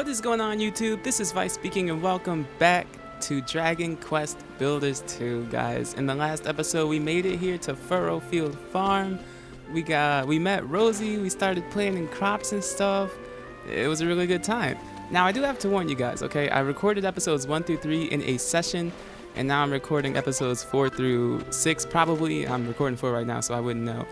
What is going on, YouTube? This is Vyse speaking, and welcome back to Dragon Quest Builders 2, guys. In the last episode, we made it here to Furrowfield Farm. We met Rosie, we started planting crops and stuff. It was a really good time. Now, I do have to warn you guys, okay? I recorded episodes 1 through 3 in a session, and now I'm recording episodes 4 through 6, probably. I'm recording 4 right now, so I wouldn't know.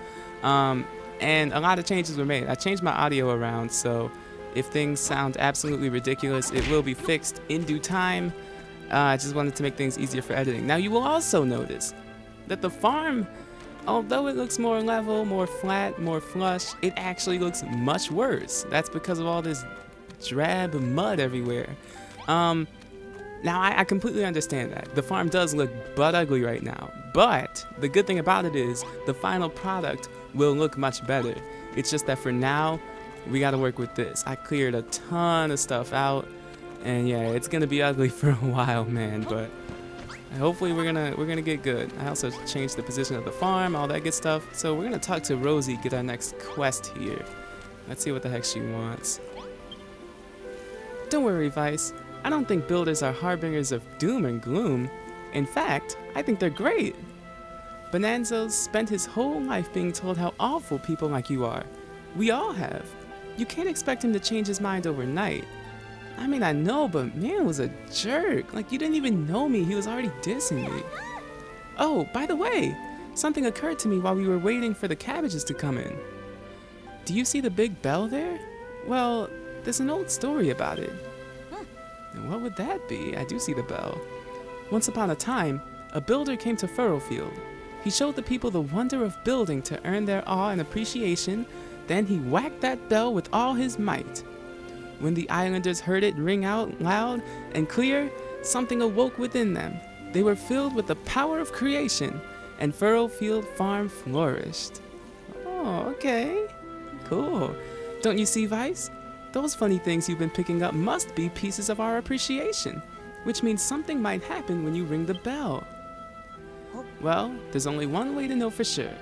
And a lot of changes were made. I changed my audio around, so if things sound absolutely ridiculous, it will be fixed in due time. I just wanted to make things easier for editing. Now, you will also notice that the farm, although it looks more level, more flat, more flush, it actually looks much worse. That's because of all this drab mud everywhere. Now, I completely understand that. The farm does look butt ugly right now, but the good thing about it is the final product will look much better. It's just that for now, we gotta work with this. I cleared a ton of stuff out, and yeah, it's gonna be ugly for a while, man, but hopefully we're gonna get good. I also changed the position of the farm, all that good stuff. So we're gonna talk to Rosie, get our next quest here. Let's see what the heck she wants. Don't worry, Vyse. I don't think builders are harbingers of doom and gloom. In fact, I think they're great. Bonanzo's spent his whole life being told how awful people like you are. We all have. You can't expect him to change his mind overnight. I mean, I know, but man was a jerk. Like, you didn't even know me. He was already dissing me. Oh, by the way, something occurred to me while we were waiting for the cabbages to come in. Do you see the big bell there? Well, there's an old story about it. And what would that be? I do see the bell. Once upon a time, a builder came to Furrowfield. He showed the people the wonder of building to earn their awe and appreciation. Then he whacked that bell with all his might. When the islanders heard it ring out loud and clear, something awoke within them. They were filled with the power of creation, and Furrowfield Farm flourished. Oh, okay. Cool. Don't you see, Vyse? Those funny things you've been picking up must be pieces of our appreciation, which means something might happen when you ring the bell. Well, there's only one way to know for sure.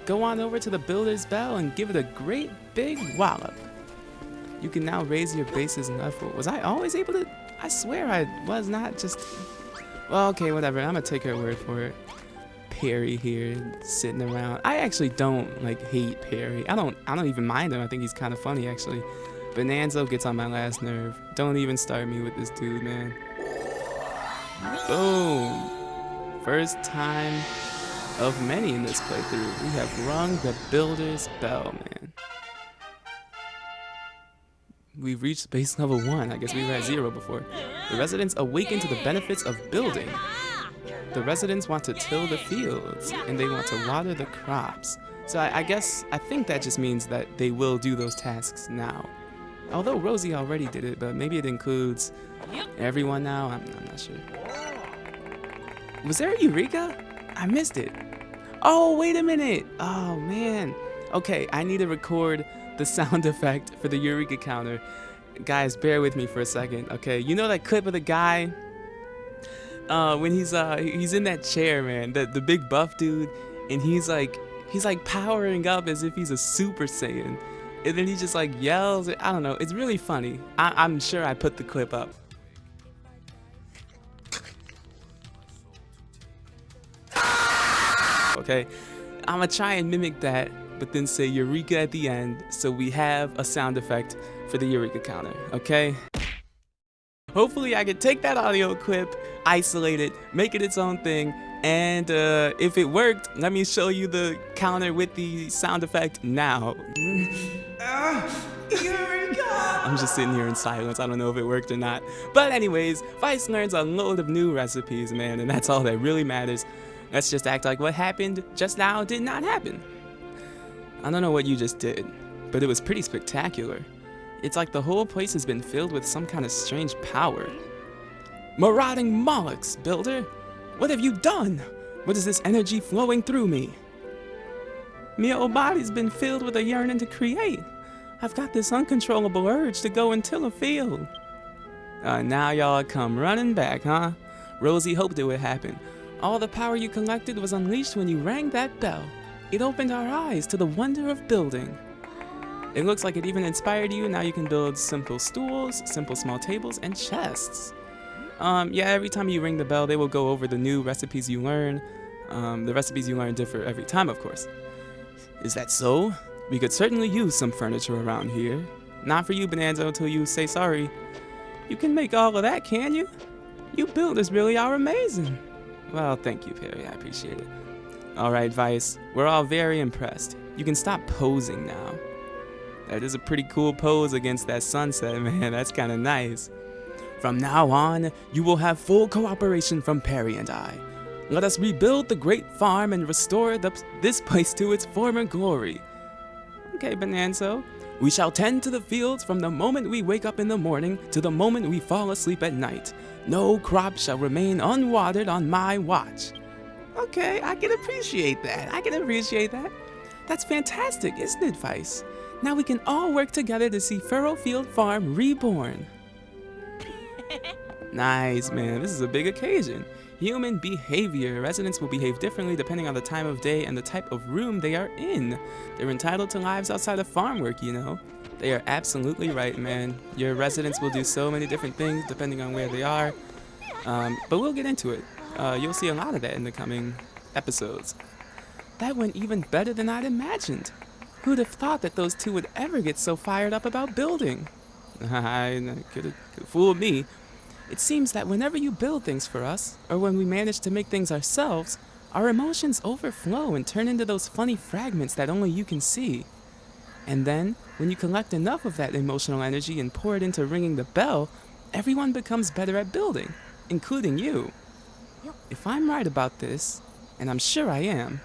Go on over to the builder's bell and give it a great big wallop. You can now raise your base's level. Was I always able to? I swear I was not just... Well, okay, whatever. I'm gonna take her word for it. Perry here, sitting around. I actually don't, hate Perry. I don't even mind him. I think he's kind of funny, actually. Bonanzo gets on my last nerve. Don't even start me with this dude, man. Boom. First time of many in this playthrough. We have rung the builder's bell, man. We've reached base level 1. I guess we were at 0 before. The residents awaken to the benefits of building. The residents want to till the fields, and they want to water the crops. So I think that just means that they will do those tasks now. Although Rosie already did it, but maybe it includes everyone now. I'm not sure. Was there a Eureka? I missed it. Oh, wait a minute. Oh, man. Okay, I need to record the sound effect for the Eureka counter. Guys, bear with me for a second, okay? You know that clip of the guy when he's in that chair, man, the big buff dude, and he's like powering up as if he's a Super Saiyan, and then he just yells. I don't know. It's really funny. I'm sure I put the clip up. Okay, I'm gonna try and mimic that, but then say Eureka at the end, so we have a sound effect for the Eureka counter, okay? Hopefully I can take that audio clip, isolate it, make it its own thing, and if it worked, let me show you the counter with the sound effect now. Eureka! I'm just sitting here in silence. I don't know if it worked or not. But anyways, Vyse learns a load of new recipes, man, and that's all that really matters. Let's just act like what happened just now did not happen. I don't know what you just did, but it was pretty spectacular. It's like the whole place has been filled with some kind of strange power. Marauding Molochs, builder! What have you done? What is this energy flowing through me? My whole body's been filled with a yearning to create. I've got this uncontrollable urge to go and till a field. Now y'all come running back, huh? Rosie hoped it would happen. All the power you collected was unleashed when you rang that bell. It opened our eyes to the wonder of building. It looks like it even inspired you. Now you can build simple stools, simple small tables, and chests. Yeah, every time you ring the bell, they will go over the new recipes you learn. The recipes you learn differ every time, of course. Is that so? We could certainly use some furniture around here. Not for you, Bonanza, until you say sorry. You can make all of that, can you? You builders really are amazing. Well, thank you, Perry. I appreciate it. All right, Vyse. We're all very impressed. You can stop posing now. That is a pretty cool pose against that sunset, man. That's kind of nice. From now on, you will have full cooperation from Perry and I. Let us rebuild the great farm and restore this place to its former glory. Okay, Bonanza. We shall tend to the fields from the moment we wake up in the morning to the moment we fall asleep at night. No crop shall remain unwatered on my watch. Okay, I can appreciate that. That's fantastic, isn't it, Vyse? Now we can all work together to see Furrowfield Farm reborn. Nice, man. This is a big occasion. Human behavior. Residents will behave differently depending on the time of day and the type of room they are in. They're entitled to lives outside of farm work, you know. They are absolutely right, man. Your residents will do so many different things depending on where they are. But we'll get into it. You'll see a lot of that in the coming episodes. That went even better than I'd imagined. Who'd have thought that those two would ever get so fired up about building? I could have fooled me. It seems that whenever you build things for us, or when we manage to make things ourselves, our emotions overflow and turn into those funny fragments that only you can see. And then, when you collect enough of that emotional energy and pour it into ringing the bell, everyone becomes better at building, including you. If I'm right about this, and I'm sure I am,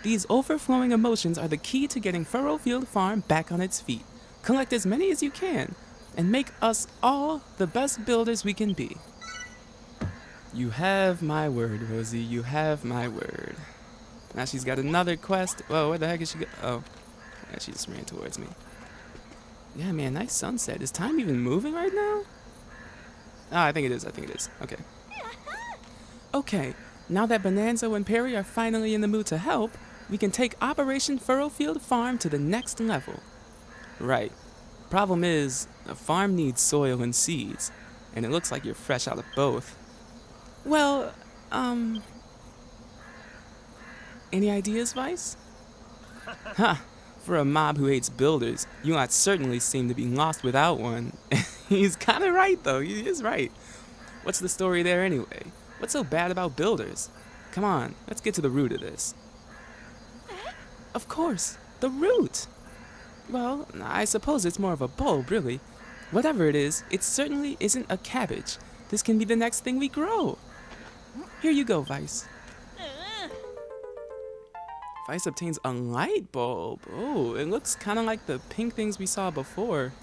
these overflowing emotions are the key to getting Furrowfield Farm back on its feet. Collect as many as you can, and make us all the best builders we can be. You have my word, Rosie. You have my word. Now she's got another quest. Whoa, where the heck is she go? Oh, yeah, she just ran towards me. Yeah, man, nice sunset. Is time even moving right now? Oh, I think it is. Okay. Okay, now that Bonanza and Perry are finally in the mood to help, we can take Operation Furrowfield Farm to the next level. Right. Problem is, a farm needs soil and seeds, and it looks like you're fresh out of both. Well, any ideas, Vyse? Ha! For a mob who hates builders, you lot certainly seem to be lost without one. He's kinda right, though. He is right. What's the story there anyway? What's so bad about builders? Come on, let's get to the root of this. Of course, the root! Well, I suppose it's more of a bulb, really. Whatever it is, it certainly isn't a cabbage. This can be the next thing we grow. Here you go, Vyse. Vyse obtains a light bulb. Oh, it looks kind of like the pink things we saw before.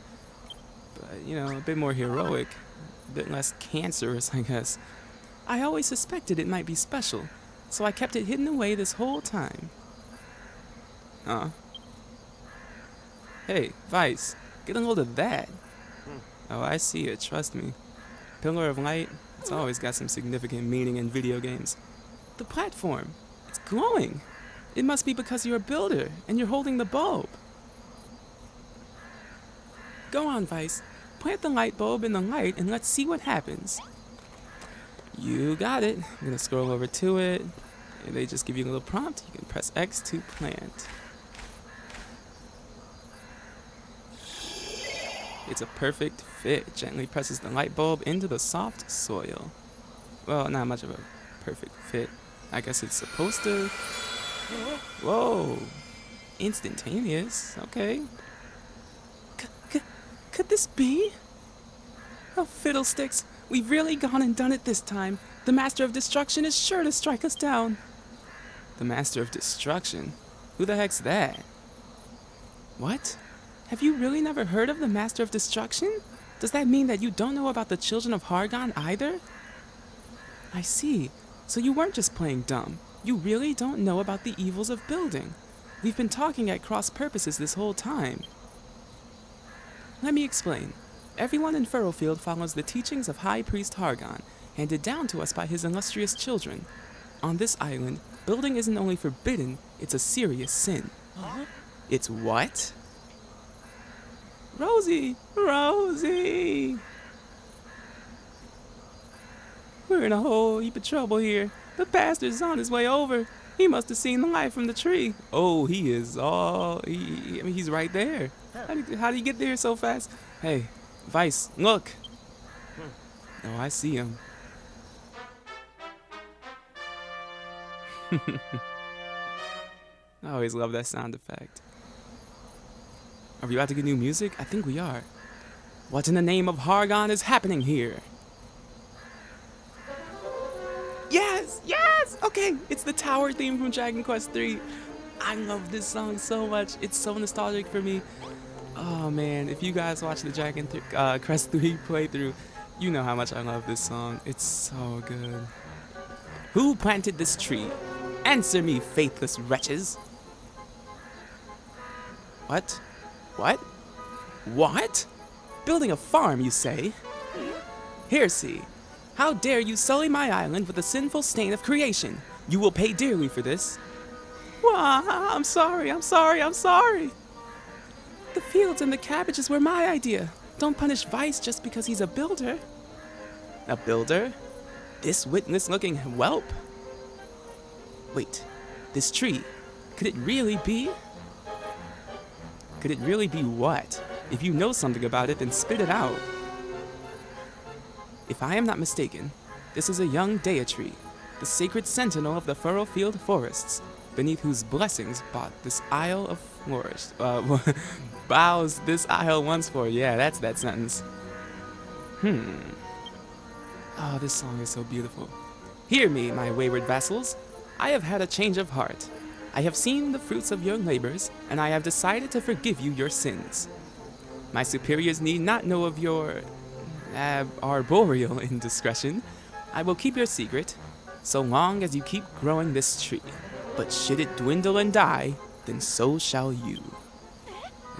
But, you know, a bit more heroic. A bit less cancerous, I guess. I always suspected it might be special, so I kept it hidden away this whole time. Huh? Hey, Vyse, get a load of that. Oh, I see it, trust me. Pillar of light, it's always got some significant meaning in video games. The platform, it's glowing. It must be because you're a builder and you're holding the bulb. Go on, Vyse. Plant the light bulb in the light and let's see what happens. You got it. I'm gonna scroll over to it. And they just give you a little prompt. You can press X to plant. It's a perfect fit. Gently presses the light bulb into the soft soil. Well, not much of a perfect fit. I guess it's supposed to. Whoa. Instantaneous. Okay. Could this be? Oh, fiddlesticks. We've really gone and done it this time. The Master of Destruction is sure to strike us down. The Master of Destruction? Who the heck's that? What? Have you really never heard of the Master of Destruction? Does that mean that you don't know about the children of Hargon either? I see. So you weren't just playing dumb. You really don't know about the evils of building. We've been talking at cross purposes this whole time. Let me explain. Everyone in Furrowfield follows the teachings of High Priest Hargon, handed down to us by his illustrious children. On this island, building isn't only forbidden, it's a serious sin. It's what? Rosie! Rosie! We're in a whole heap of trouble here. The pastor's on his way over. He must have seen the light from the tree. Oh, he is all... I mean, he's right there. How did he get there so fast? Hey, Vyse, look. Oh, I see him. I always love that sound effect. Are we about to get new music? I think we are. What in the name of Hargon is happening here? Yes, yes! Okay, it's the tower theme from Dragon Quest III. I love this song so much. It's so nostalgic for me. Oh man, if you guys watch the Dragon Quest III playthrough, you know how much I love this song. It's so good. Who planted this tree? Answer me, faithless wretches. What? What? What? Building a farm, you say? Here, see. How dare you sully my island with a sinful stain of creation? You will pay dearly for this. Well, I'm sorry. The fields and the cabbages were my idea. Don't punish Vyse just because he's a builder. A builder? This witless-looking whelp? Wait, this tree, could it really be? Could it really be what? If you know something about it, then spit it out. If I am not mistaken, this is a young dea tree, the sacred sentinel of the Furrowfield forests, beneath whose blessings bought this isle of flourish. Bows this isle once for. Yeah, that's that sentence. Oh, this song is so beautiful. Hear me, my wayward vassals. I have had a change of heart. I have seen the fruits of your labors, and I have decided to forgive you your sins. My superiors need not know of your arboreal indiscretion. I will keep your secret, so long as you keep growing this tree. But should it dwindle and die, then so shall you.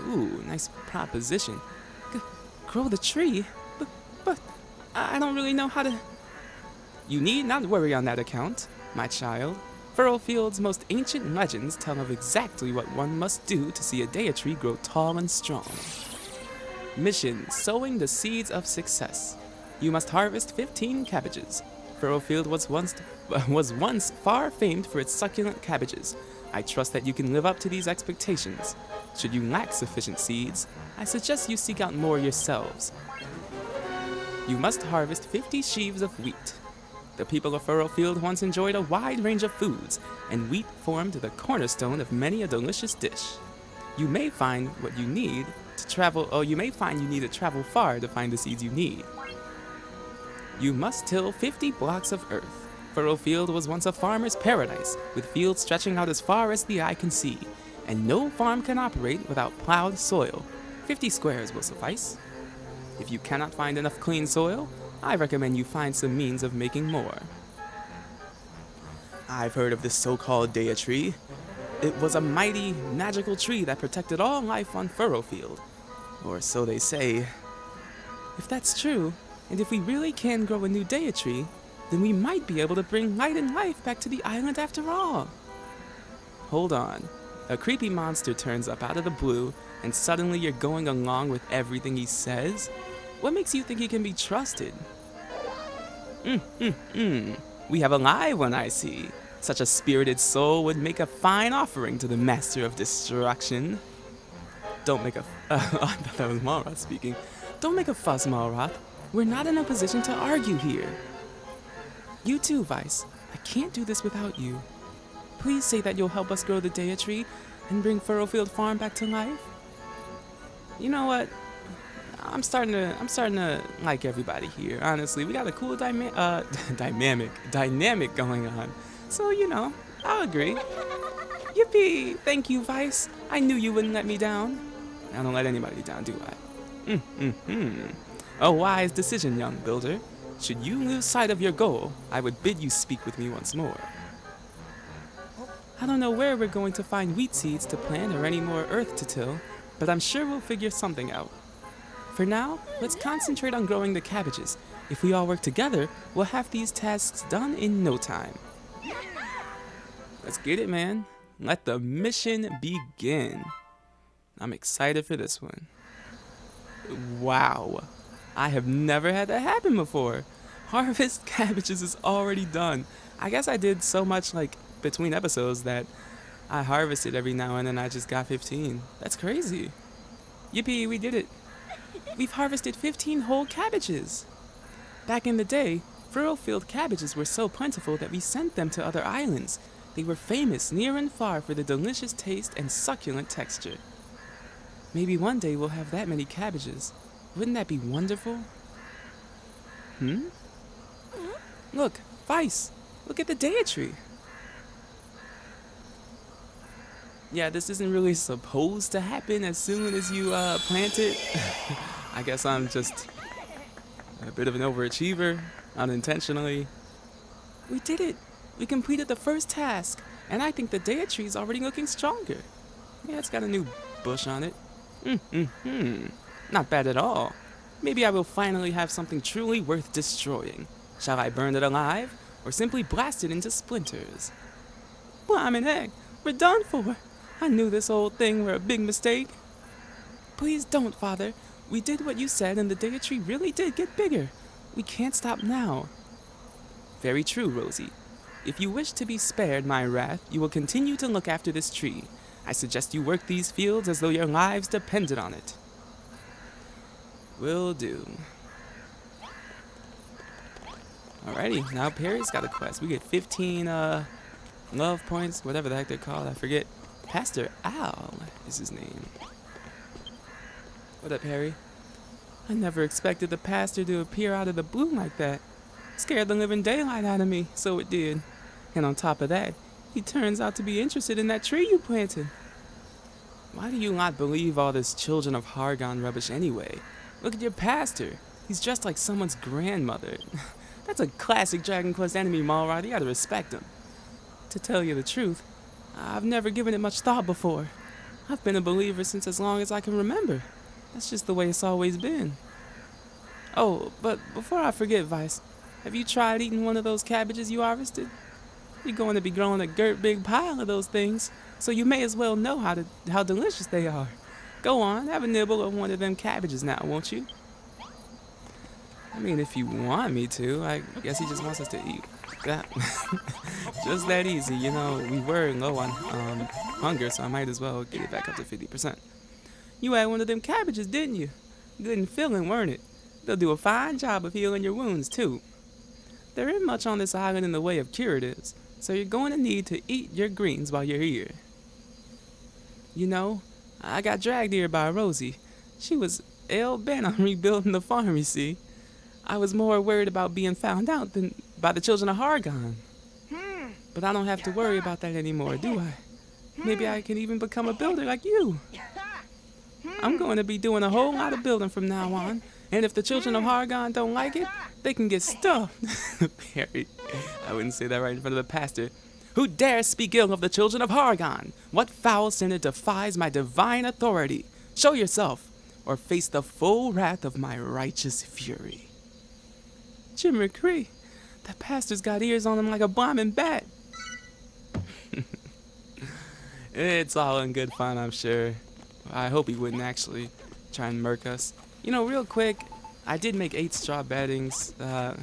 Ooh, nice proposition. Grow the tree? But I don't really know how to... You need not worry on that account, my child. Furrowfield's most ancient legends tell of exactly what one must do to see a dea tree grow tall and strong. Mission: sowing the seeds of success. You must harvest 15 cabbages. Furrowfield was once far famed for its succulent cabbages. I trust that you can live up to these expectations. Should you lack sufficient seeds, I suggest you seek out more yourselves. You must harvest 50 sheaves of wheat. The people of Furrowfield once enjoyed a wide range of foods, and wheat formed the cornerstone of many a delicious dish. You may find what you need to travel, or you may find you need to travel far to find the seeds you need. You must till 50 blocks of earth. Furrowfield was once a farmer's paradise, with fields stretching out as far as the eye can see, and no farm can operate without plowed soil. 50 squares will suffice. If you cannot find enough clean soil, I recommend you find some means of making more. I've heard of this so-called dea tree. It was a mighty, magical tree that protected all life on Furrowfield. Or so they say. If that's true, and if we really can grow a new dea tree, then we might be able to bring light and life back to the island after all. Hold on. A creepy monster turns up out of the blue, and suddenly you're going along with everything he says? What makes you think he can be trusted? We have a live one, I see. Such a spirited soul would make a fine offering to the Master of Destruction. Don't make a... I thought that was Malroth speaking. Don't make a fuss, Malroth. We're not in a position to argue here. You too, Vyse. I can't do this without you. Please say that you'll help us grow the dea tree and bring Furrowfield Farm back to life. You know what? I'm starting to like everybody here. Honestly, we got a cool dynamic going on. So, you know, I'll agree. Yippee! Thank you, Vyse. I knew you wouldn't let me down. I don't let anybody down, do I? A wise decision, young builder. Should you lose sight of your goal, I would bid you speak with me once more. I don't know where we're going to find wheat seeds to plant or any more earth to till, but I'm sure we'll figure something out. For now, let's concentrate on growing the cabbages. If we all work together, we'll have these tasks done in no time. Let's get it, man. Let the mission begin. I'm excited for this one. Wow. I have never had that happen before. Harvest cabbages is already done. I guess I did so much like between episodes that I harvested every now and then I just got 15. That's crazy. Yippee, we did it. We've harvested 15 whole cabbages. Back in the day, Furrowfield cabbages were so plentiful that we sent them to other islands. They were famous near and far for the delicious taste and succulent texture. Maybe one day we'll have that many cabbages. Wouldn't that be wonderful? Look, Vyse, look at the daya tree. Yeah, this isn't really supposed to happen as soon as you plant it. I guess I'm just a bit of an overachiever, unintentionally. We did it! We completed the first task, and I think the daya tree is already looking stronger. Yeah, it's got a new bush on it. Not bad at all. Maybe I will finally have something truly worth destroying. Shall I burn it alive, or simply blast it into splinters? Blimey heck, we're done for. I knew this old thing were a big mistake. Please don't, Father. We did what you said, and the daya tree really did get bigger. We can't stop now. Very true, Rosie. If you wish to be spared my wrath, you will continue to look after this tree. I suggest you work these fields as though your lives depended on it. Will do. Alrighty, now Perry's got a quest. We get 15 love points, whatever the heck they're called, I forget. Pastor Al is his name. What up, Harry? I never expected the pastor to appear out of the blue like that. Scared the living daylight out of me, so it did. And on top of that, he turns out to be interested in that tree you planted. Why do you not believe all this Children of Hargon rubbish anyway? Look at your pastor. He's dressed like someone's grandmother. That's a classic Dragon Quest enemy, Malrod. You gotta respect him. To tell you the truth, I've never given it much thought before. I've been a believer since as long as I can remember. That's just the way it's always been. Oh, but before I forget, Vyse, have you tried eating one of those cabbages you harvested? You're going to be growing a girt big pile of those things, so you may as well know how delicious they are. Go on, have a nibble of one of them cabbages now, won't you? I mean, if you want me to, I guess he just wants us to eat. That just that easy, you know. We were low on hunger, so I might as well get it back up to 50%. You had one of them cabbages, didn't you? Good and filling, weren't it? They'll do a fine job of healing your wounds, too. There ain't much on this island in the way of curatives, so you're going to need to eat your greens while you're here. You know, I got dragged here by Rosie. She was hell-bent on rebuilding the farm, you see. I was more worried about being found out than by the Children of Hargon. But I don't have to worry about that anymore, do I? Maybe I can even become a builder like you. I'm going to be doing a whole lot of building from now on, and if the Children of Hargon don't like it, they can get stuffed. Perry, I wouldn't say that right in front of the pastor. Who dares speak ill of the Children of Hargon? What foul sinner defies my divine authority? Show yourself, or face the full wrath of my righteous fury. Jim McCree, that pastor's got ears on him like a bombing bat. It's all in good fun, I'm sure. I hope he wouldn't actually try and murk us. You know, real quick, I did make 8 straw beddings. Let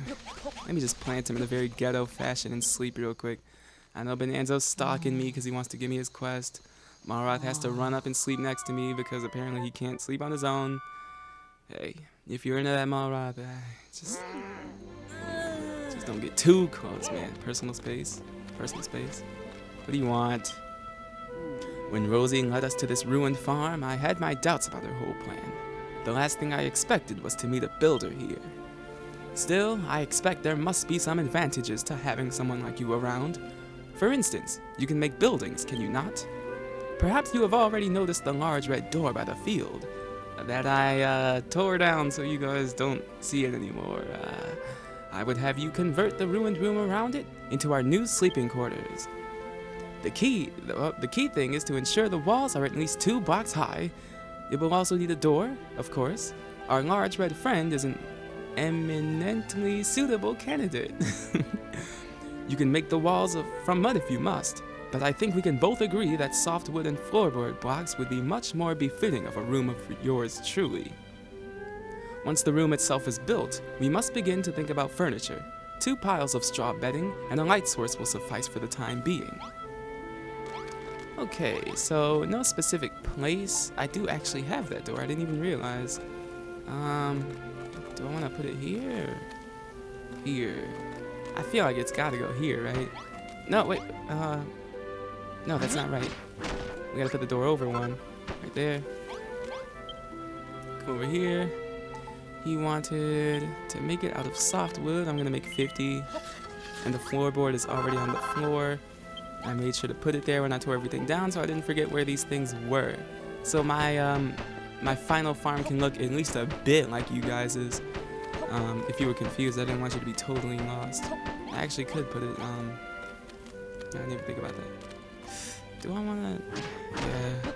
me just plant them in a very ghetto fashion and sleep real quick. I know Bonanzo's stalking me because he wants to give me his quest. Malroth has to run up and sleep next to me because apparently he can't sleep on his own. Hey, if you're into that, Malroth, just don't get too close, man. Personal space. What do you want? When Rosie led us to this ruined farm, I had my doubts about her whole plan. The last thing I expected was to meet a builder here. Still, I expect there must be some advantages to having someone like you around. For instance, you can make buildings, can you not? Perhaps you have already noticed the large red door by the field that I tore down so you guys don't see it anymore. I would have you convert the ruined room around it into our new sleeping quarters. The key thing is to ensure the walls are at least 2 blocks high. It will also need a door, of course. Our large red friend is an eminently suitable candidate. You can make the walls from mud if you must, but I think we can both agree that softwood and floorboard blocks would be much more befitting of a room of yours truly. Once the room itself is built, we must begin to think about furniture. 2 piles of straw bedding and a light source will suffice for the time being. Okay, so no specific place. I do actually have that door. I didn't even realize. Do I want to put it here? Here. I feel like it's got to go here, right? No, wait. No, that's not right. We got to put the door over one. Right there. Come over here. He wanted to make it out of soft wood. I'm going to make 50. And the floorboard is already on the floor. I made sure to put it there when I tore everything down so I didn't forget where these things were. So my final farm can look at least a bit like you guys's. If you were confused, I didn't want you to be totally lost. I actually could put it, I didn't even think about that. Do I want to, yeah.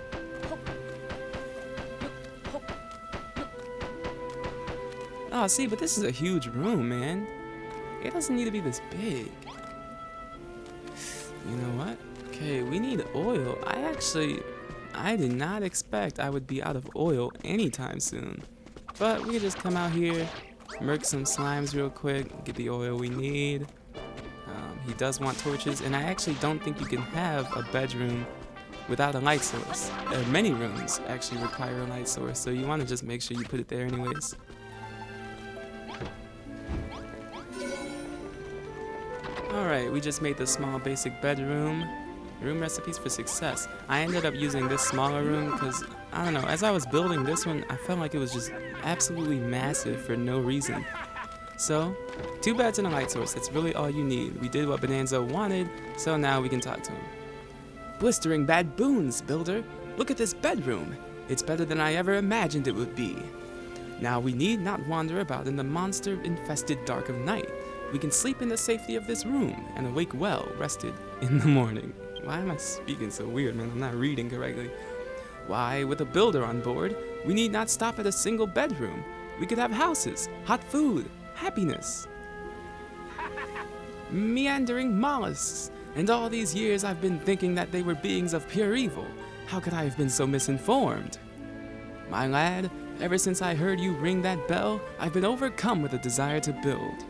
Oh, see, but this is a huge room, man. It doesn't need to be this big. You know what? Okay, we need oil. I did not expect I would be out of oil anytime soon. But we can just come out here, murk some slimes real quick, get the oil we need. He does want torches, and I actually don't think you can have a bedroom without a light source. Many rooms actually require a light source, so you want to just make sure you put it there anyways. Alright, we just made the small basic bedroom. Room recipes for success. I ended up using this smaller room because, I don't know, as I was building this one, I felt like it was just absolutely massive for no reason. So, 2 beds and a light source, that's really all you need. We did what Bonanza wanted, so now we can talk to him. Blistering bad boons, builder. Look at this bedroom. It's better than I ever imagined it would be. Now we need not wander about in the monster-infested dark of night. We can sleep in the safety of this room and awake well rested in the morning. Why am I speaking so weird, man? I'm not reading correctly. Why, with a builder on board, we need not stop at a single bedroom. We could have houses, hot food, happiness. Meandering mollusks. And all these years I've been thinking that they were beings of pure evil. How could I have been so misinformed? My lad, ever since I heard you ring that bell, I've been overcome with a desire to build.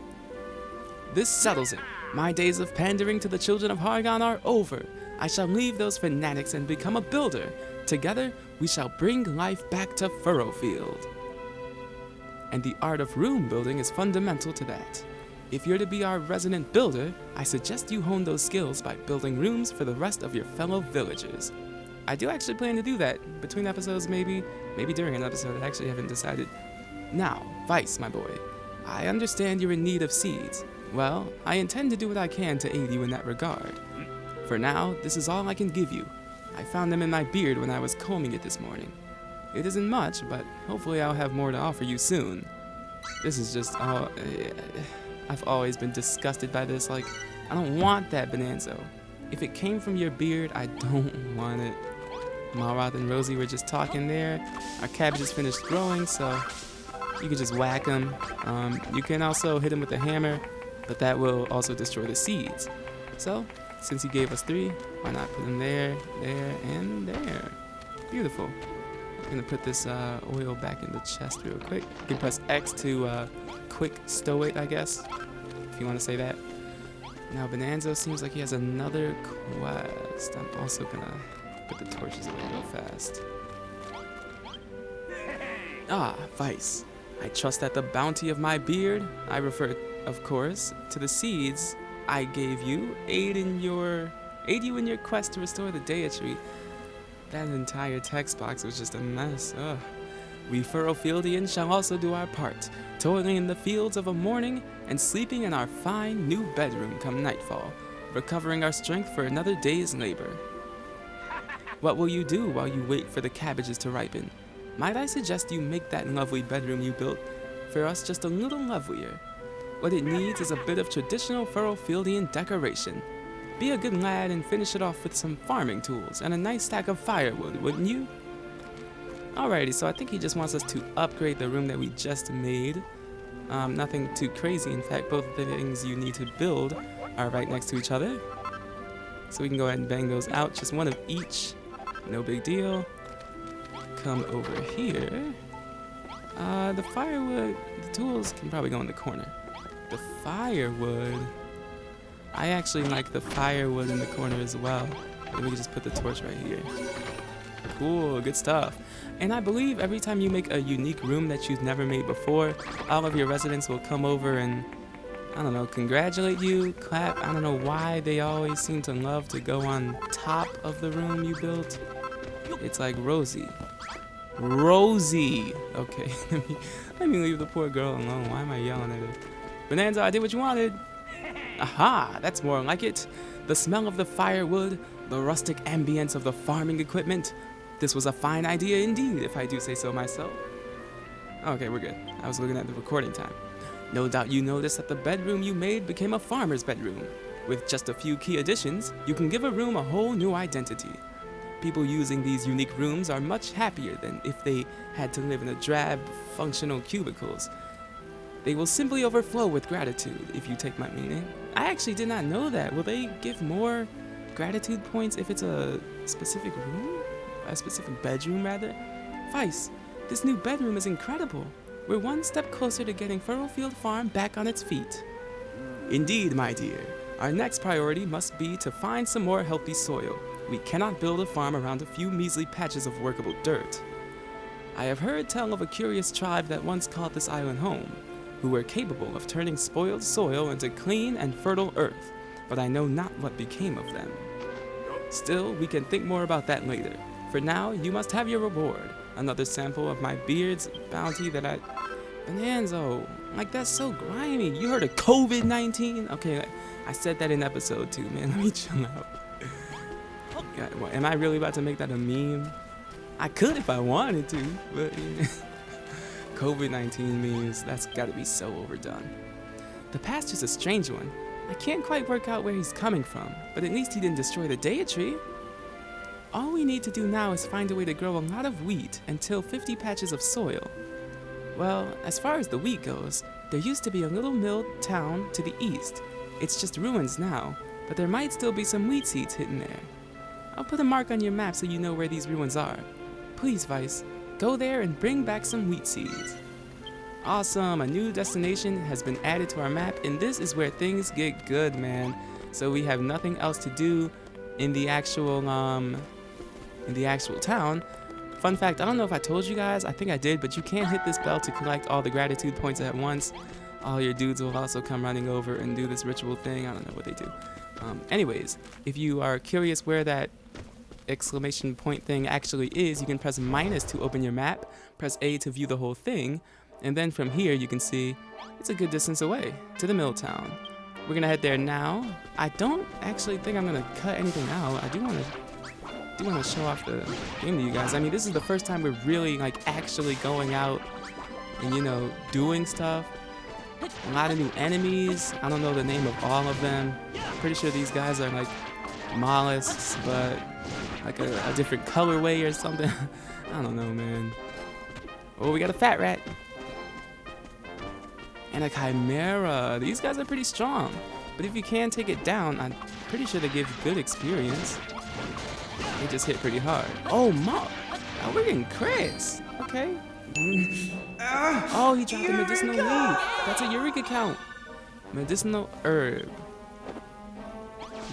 This settles it. My days of pandering to the children of Hargon are over. I shall leave those fanatics and become a builder. Together, we shall bring life back to Furrowfield. And the art of room building is fundamental to that. If you're to be our resident builder, I suggest you hone those skills by building rooms for the rest of your fellow villagers. I do actually plan to do that. Between episodes, maybe during an episode, I actually haven't decided. Now, Vyse, my boy, I understand you're in need of seeds. Well, I intend to do what I can to aid you in that regard. For now, this is all I can give you. I found them in my beard when I was combing it this morning. It isn't much, but hopefully I'll have more to offer you soon. This is just all... I've always been disgusted by this. Like, I don't want that, Bonanza. If it came from your beard, I don't want it. Malroth and Rosie were just talking there. Our cabbages finished growing, so you can just whack them. You can also hit them with a hammer, but that will also destroy the seeds. So, since he gave us 3, why not put them there, there, and there? Beautiful. I'm gonna put this oil back in the chest real quick. You can press X to quick stow it, I guess, if you want to say that. Now Bonanza seems like he has another quest. I'm also gonna put the torches away real fast. Ah, Vyse. I trust that the bounty of my beard, I refer, of course, to the seeds I gave you, aid you in your quest to restore the deity. That entire text box was just a mess. Ugh. We Furrowfieldians shall also do our part, toiling in the fields of a morning and sleeping in our fine new bedroom come nightfall, recovering our strength for another day's labor. What will you do while you wait for the cabbages to ripen? Might I suggest you make that lovely bedroom you built for us just a little lovelier? What it needs is a bit of traditional Furrowfieldian decoration. Be a good lad and finish it off with some farming tools and a nice stack of firewood, wouldn't you? Alrighty, so I think he just wants us to upgrade the room that we just made. Nothing too crazy. In fact, both of the things you need to build are right next to each other. So we can go ahead and bang those out, just one of each. No big deal. Come over here. The firewood, the tools can probably go in the corner. The firewood, I actually like the firewood in the corner as well. Then we can just put the torch right here. Cool, good stuff. And I believe every time you make a unique room that you've never made before, all of your residents will come over and, I don't know, congratulate you, clap. I don't know why they always seem to love to go on top of the room you built. It's like Rosie. Rosie! Okay, let me leave the poor girl alone. Why am I yelling at her? Bonanza, I did what you wanted. Aha, that's more like it. The smell of the firewood, the rustic ambience of the farming equipment. This was a fine idea indeed, if I do say so myself. Okay, we're good. I was looking at the recording time. No doubt you noticed that the bedroom you made became a farmer's bedroom. With just a few key additions, you can give a room a whole new identity. People using these unique rooms are much happier than if they had to live in a drab, functional cubicles. They will simply overflow with gratitude, if you take my meaning. I actually did not know that. Will they give more gratitude points if it's a specific room? A specific bedroom, rather? Vyse, this new bedroom is incredible. We're one step closer to getting Furrowfield Farm back on its feet. Indeed, my dear. Our next priority must be to find some more healthy soil. We cannot build a farm around a few measly patches of workable dirt. I have heard tell of a curious tribe that once called this island home, who were capable of turning spoiled soil into clean and fertile earth, but I know not what became of them. Still, we can think more about that later. For now, you must have your reward, another sample of my beard's bounty that I... Bonanzo, like that's so grimy. You heard of COVID-19? Okay, I said that in episode 2, man. Let me chill out. God, what, am I really about to make that a meme? I could if I wanted to, but COVID-19 memes, that's gotta be so overdone. The pasture's a strange one. I can't quite work out where he's coming from, but at least he didn't destroy the date tree. All we need to do now is find a way to grow a lot of wheat and till 50 patches of soil. Well, as far as the wheat goes, there used to be a little mill town to the east. It's just ruins now, but there might still be some wheat seeds hidden there. I'll put a mark on your map so you know where these ruins are. Please, Vyse, go there and bring back some wheat seeds. Awesome, a new destination has been added to our map, and this is where things get good, man. So we have nothing else to do in the actual town. Fun fact, I don't know if I told you guys, I think I did, but you can't hit this bell to collect all the gratitude points at once. All your dudes will also come running over and do this ritual thing. I don't know what they do. Anyways, if you are curious where that exclamation point thing actually is, you can press minus to open your map, press A to view the whole thing, and then from here you can see it's a good distance away to the mill town. We're gonna head there now. I don't actually think I'm gonna cut anything out. I do want to show off the game to you guys. I mean, this is the first time we're really like actually going out and, you know, doing stuff. A lot of new enemies. I don't know the name of all of them. Pretty sure these guys are like mollusks, but like a different colorway or something. I don't know, man. Oh, we got a fat rat. And a chimera. These guys are pretty strong. But if you can take it down, I'm pretty sure they give good experience. They just hit pretty hard. Oh, oh, we're getting crits. Okay. Oh, he dropped a medicinal leaf. That's a Eureka count. Medicinal herb.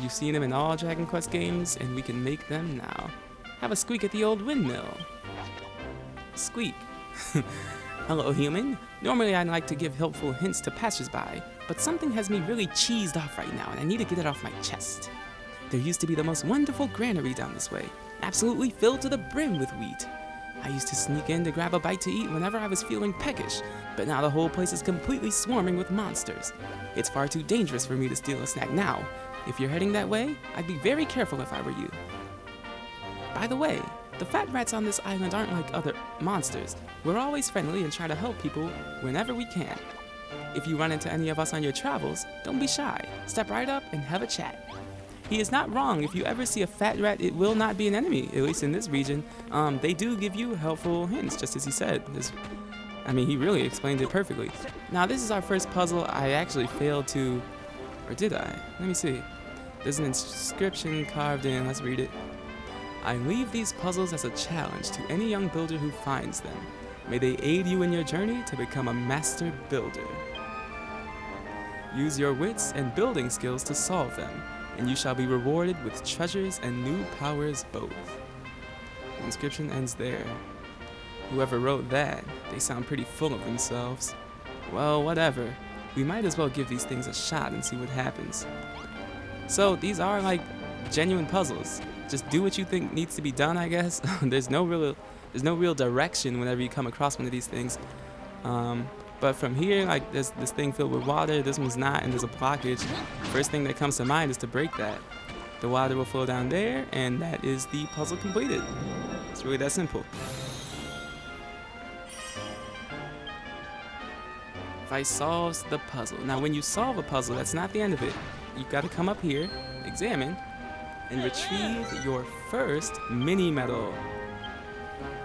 You've seen them in all Dragon Quest games, and we can make them now. Have a squeak at the old windmill. Squeak. Hello, human. Normally I'd like to give helpful hints to passersby, but something has me really cheesed off right now, and I need to get it off my chest. There used to be the most wonderful granary down this way, absolutely filled to the brim with wheat. I used to sneak in to grab a bite to eat whenever I was feeling peckish, but now the whole place is completely swarming with monsters. It's far too dangerous for me to steal a snack now. If you're heading that way, I'd be very careful if I were you. By the way, the fat rats on this island aren't like other monsters. We're always friendly and try to help people whenever we can. If you run into any of us on your travels, don't be shy. Step right up and have a chat. He is not wrong. If you ever see a fat rat, it will not be an enemy, at least in this region. They do give you helpful hints, just as he said. He really explained it perfectly. Now, this is our first puzzle. I actually failed to, or did I? Let me see. There's an inscription carved in. Let's read it. I leave these puzzles as a challenge to any young builder who finds them. May they aid you in your journey to become a master builder. Use your wits and building skills to solve them, and you shall be rewarded with treasures and new powers both. The inscription ends there. Whoever wrote that, they sound pretty full of themselves. Well, whatever. We might as well give these things a shot and see what happens. So these are like genuine puzzles. Just do what you think needs to be done, I guess. There's no real direction whenever you come across one of these things. But from here, like there's this thing filled with water, this one's not, and there's a blockage. First thing that comes to mind is to break that. The water will flow down there, and that is the puzzle completed. It's really that simple. Vyse solves the puzzle. Now when you solve a puzzle, that's not the end of it. You've got to come up here, examine, and retrieve your first mini medal.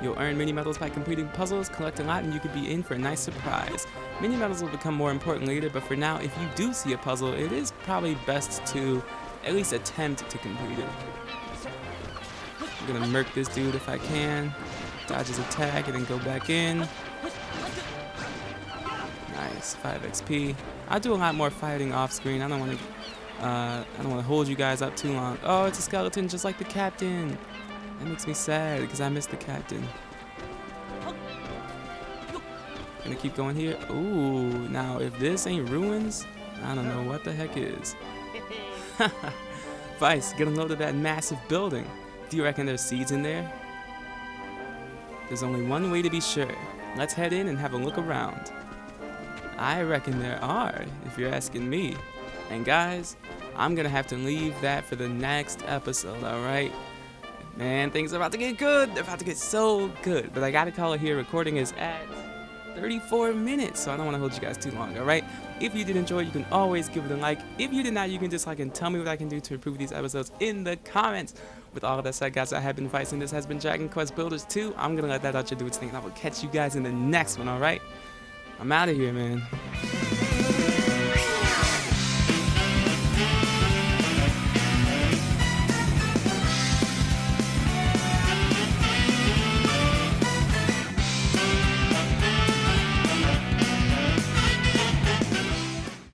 You'll earn mini medals by completing puzzles, collect a lot, and you could be in for a nice surprise. Mini medals will become more important later, but for now, if you do see a puzzle, it is probably best to at least attempt to complete it. I'm gonna murk this dude if I can. Dodge his attack and then go back in. Nice, 5 XP. I'll do a lot more fighting off screen. I don't want to hold you guys up too long. Oh, it's a skeleton just like the captain. That makes me sad because I missed the captain. Gonna keep going here. Ooh, now if this ain't ruins, I don't know what the heck is. Vyse, get a load of that massive building. Do you reckon there's seeds in there? There's only one way to be sure. Let's head in and have a look around. I reckon there are, if you're asking me. And guys, I'm gonna have to leave that for the next episode, alright? Man, things are about to get good. They're about to get so good. But I gotta call it here. Recording is at 34 minutes, so I don't want to hold you guys too long, alright? If you did enjoy, you can always give it a like. If you did not, you can dislike and tell me what I can do to improve these episodes in the comments. With all of that said, guys, I have been Vyse, and this has been Dragon Quest Builders 2. I'm gonna let that outro do its thing, and I will catch you guys in the next one, alright? I'm out of here, man.